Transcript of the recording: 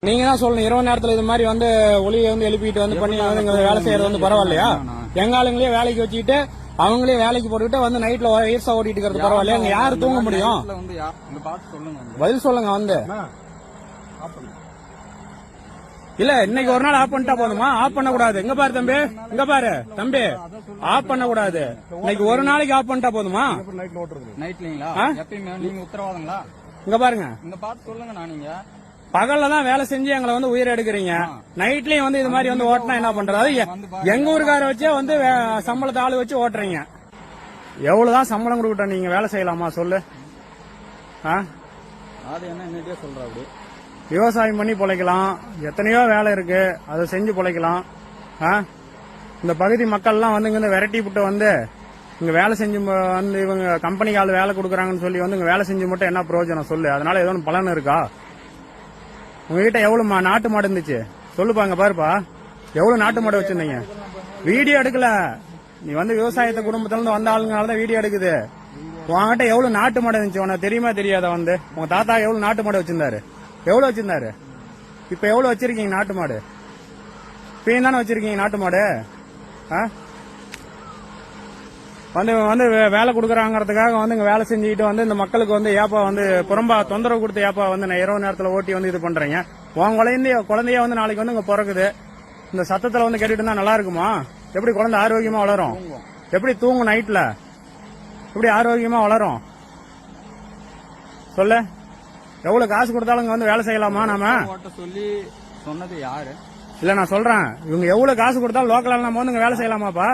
நீங்க தான் சொல்லணும் இரவு நேரத்துல இது மாதிரி வந்து ஒளியை வந்து எழுப்பிட்டு வந்து பண்ணி வேலை செய்யறது வந்து பரவாயில்லையா? எங்க ஆளுங்களே வேலைக்கு வச்சுக்கிட்டு அவங்களே வேலைக்கு போட்டுக்கிட்டு வந்து நைட்ல ஈர்சா ஓட்டிட்டு இருக்கிறது பரவாயில்லையா? இங்க யாரு தூங்க முடியும்? பதில் சொல்லுங்க வந்து. இல்ல இன்னைக்கு ஒரு நாள் ஆஃப் பண்ணிட்டா போதுமா? ஆஃப் பண்ண கூடாது. இங்க பாரு தம்பி, இங்க பாரு தம்பி, ஆஃப் பண்ண கூடாது. இன்னைக்கு ஒரு நாளைக்கு ஆஃப் பண்ணிட்டா போதுமா? இங்க பாருங்க, இங்க பாத்து சொல்லுங்க. நீங்க பகல்ல தான் வேலை செஞ்சு எங்களை வந்து உயிர் எடுக்கிறீங்க, நைட்லயும் வந்து இது மாதிரி வந்து ஓட்டினா என்ன பண்றது? எங்க ஊருக்கார வச்சே வந்து சம்பளத்தை ஆளு வச்சு ஓட்டுறீங்க. எவ்வளவுதான் சம்பளம் கொடுக்கிட்ட நீங்க வேலை செய்யலாமா சொல்லு? விவசாயம் பண்ணி பொழைக்கலாம், எத்தனையோ வேலை இருக்கு, அதை செஞ்சு பொழைக்கலாம். இந்த பகுதி மக்கள்லாம் வந்து இங்க விரட்டி விட்டு வந்து இங்க வேலை செஞ்சு வந்து இவங்க கம்பெனிக்கு ஆள் வேலை கொடுக்குறாங்கன்னு சொல்லி வந்து இங்க வேலை செஞ்சு மட்டும் என்ன பிரயோஜனம் சொல்லு? அதனால ஏதோ பலன் இருக்கா? உங்ககிட்ட எவ்வளவு நாட்டு மாடு இருந்துச்சு சொல்லுப்பாங்க பாருப்பா, எவ்வளவு நாட்டு மாடு வச்சிருந்தீங்க? வீடியோ எடுக்கல, நீ வந்து விவசாயத்தை குடும்பத்துல இருந்து வந்த ஆளுங்கனாலதான் வீடியோ எடுக்குது. உங்ககிட்ட எவ்வளவு நாட்டு மாடு இருந்துச்சு உனக்கு தெரியுமா தெரியாத? வந்து உங்க தாத்தா எவ்வளவு நாட்டு மாடு வச்சிருந்தாரு? எவ்வளவு வச்சிருந்தாரு? இப்ப எவ்வளவு வச்சிருக்கீங்க நாட்டு மாடு? இப்பயும் தானே வச்சிருக்கீங்க நாட்டு மாடு? வந்து வந்து வேலை கொடுக்குறாங்கிறதுக்காக வந்து இங்க வேலை செஞ்சுக்கிட்டு வந்து இந்த மக்களுக்கு வந்து ஏப்பா வந்து புறம்பா தொந்தரவு கொடுத்து ஏப்பா வந்து நான் இரவு நேரத்துல ஓட்டி வந்து இது பண்றீங்க. உன் குழந்தைய வந்து நாளைக்கு வந்து இங்க பிறகுது, இந்த சத்தத்துல வந்து கேட்டுட்டு இருந்தா நல்லா இருக்குமா? எப்படி குழந்தை ஆரோக்கியமா வளரும்? எப்படி தூங்கும் நைட்ல? எப்படி ஆரோக்கியமா வளரும் சொல்லு? எவ்வளவு காசு கொடுத்தாலும் வந்து வேலை செய்யலாமா? நாம சொல்லி சொன்னது யாரு? இல்ல நான் சொல்றேன், இவங்க எவ்வளவு காசு கொடுத்தாலும் லோக்கலால நம்ம வந்து வேலை செய்யலாமாப்பா?